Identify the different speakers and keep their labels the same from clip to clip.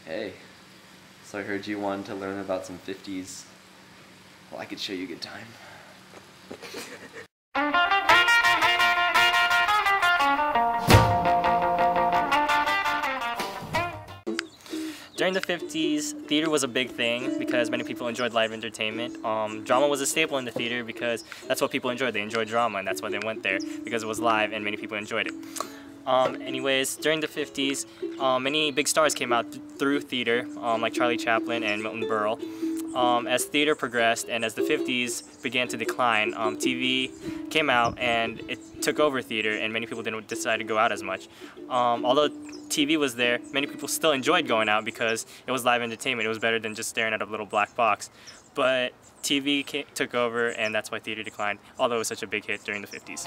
Speaker 1: Hey, so I heard you wanted to learn about some 50s. Well, I could show you a good time.
Speaker 2: During the 50s, theater was a big thing because many people enjoyed live entertainment. Drama was a staple in the theater because that's what people enjoyed. They enjoyed drama, and that's why they went there, because it was live and many people enjoyed it. Anyways, during the 50s, many big stars came out through theater, like Charlie Chaplin and Milton Berle. As theater progressed and as the 50s began to decline, TV came out and it took over theater, and many people didn't decide to go out as much. Although TV was there, many people still enjoyed going out because it was live entertainment. It was better than just staring at a little black box. But TV took over, and that's why theater declined, although it was such a big hit during the 50s.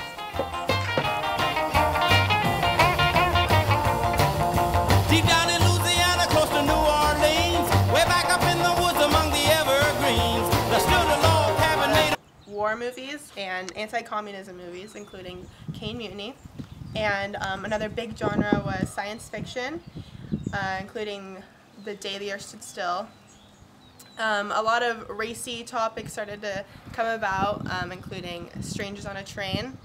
Speaker 3: Deep down in Louisiana, close to New Orleans, way back up in the woods among the evergreens, there stood a log cabin made of
Speaker 4: war movies and anti-communism movies, including Caine Mutiny. And another big genre was science fiction, including The Day the Earth Stood Still. A lot of racy topics started to come about, including Strangers on a Train.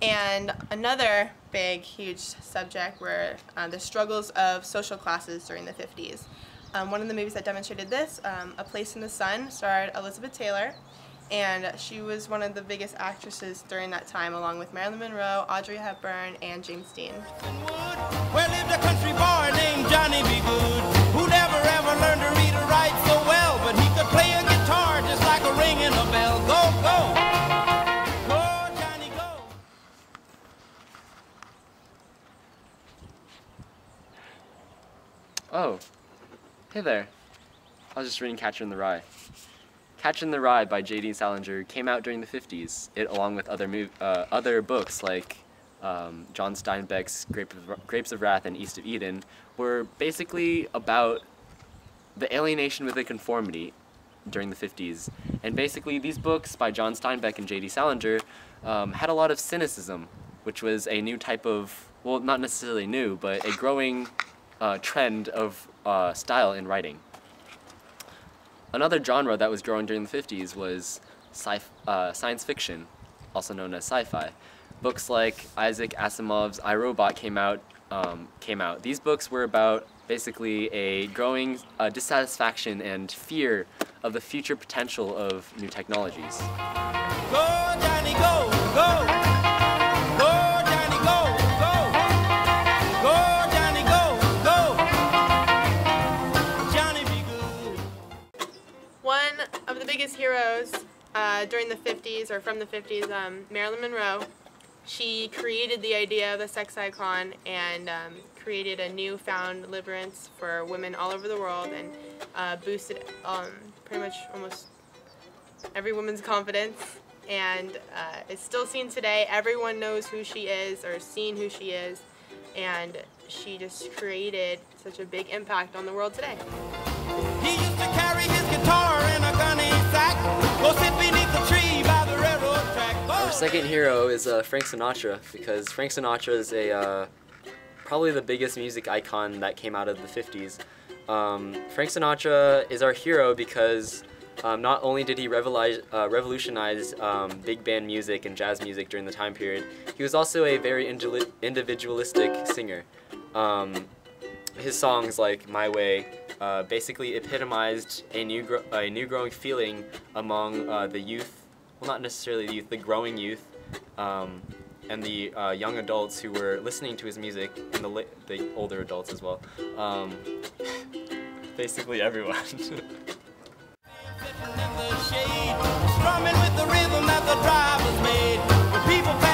Speaker 4: And another big, huge subject were the struggles of social classes during the 50s. One of the movies that demonstrated this, A Place in the Sun, starred Elizabeth Taylor, and she was one of the biggest actresses during that time, along with Marilyn Monroe, Audrey Hepburn, and James Dean.
Speaker 3: where lived a country boy named Johnny B. Good, who never ever learned to read or write so well, but he could play a guitar just like a ringing a bell. Go, go! Go, Johnny, go!
Speaker 1: Oh, hey there. I was just reading Catcher in the Rye. Catcher in the Rye by J.D. Salinger came out during the 50s. It, along with other books like John Steinbeck's Grapes of Wrath and East of Eden, were basically about the alienation with a conformity during the 50s. And basically these books by John Steinbeck and J.D. Salinger had a lot of cynicism, which was a new type of, well, not necessarily new, but a growing trend of style in writing. Another genre that was growing during the 50s was science fiction, also known as sci-fi. Books like Isaac Asimov's I, Robot came out. These books were about basically a growing dissatisfaction and fear of the future potential of new technologies.
Speaker 3: Go, Johnny, go, go! Go, Johnny, go, go! Go, Johnny, go, go! Johnny be good.
Speaker 4: One of the biggest heroes during the 50s, or from the 50s, Marilyn Monroe. She created the idea of the sex icon and created a newfound deliverance for women all over the world, and boosted pretty much almost every woman's confidence. And it's still seen today. Everyone knows who she is or has seen who she is, and she just created such a big impact on the world today.
Speaker 3: He used to carry his guitar in a gunny sack, go sit beneath the tree by the railroad track.
Speaker 1: Our second hero is Frank Sinatra, because Frank Sinatra is probably the biggest music icon that came out of the 50s. Frank Sinatra is our hero because not only did he revolutionize big band music and jazz music during the time period, he was also a very individualistic singer. His songs like My Way basically epitomized a new growing feeling among the youth, well, not necessarily the youth, the growing youth, and the young adults who were listening to his music, and the older adults as well. Basically everyone.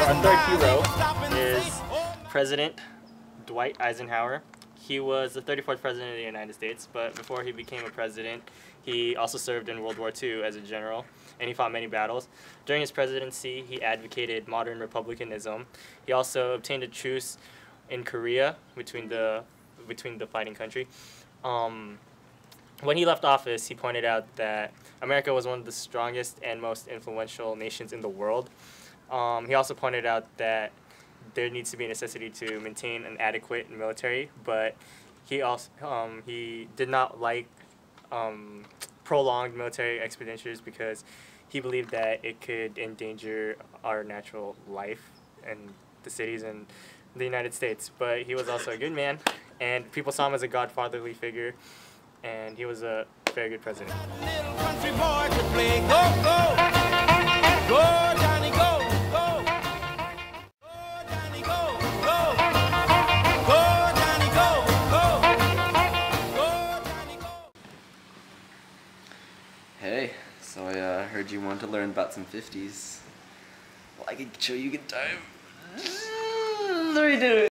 Speaker 2: Our third hero is President Dwight Eisenhower. He was the 34th president of the United States, but before he became a president, he also served in World War II as a general, and he fought many battles. During his presidency, he advocated modern republicanism. He also obtained a truce in Korea between the fighting country. When he left office, he pointed out that America was one of the strongest and most influential nations in the world. He also pointed out that there needs to be a necessity to maintain an adequate military, but
Speaker 5: he did not like prolonged military expenditures because he believed that it could endanger our natural life in the cities in the United States. But he was also a good man, and people saw him as a godfatherly figure, and he was a very good president.
Speaker 3: Little country boy to play. Go, go. Go, Johnny, go, go. Go, Johnny, go, go. Go, Johnny, go, go. Go, Johnny, go.
Speaker 1: Hey, so I heard you wanted to learn about some 50s. Well, I could show you a good time. Let me do it.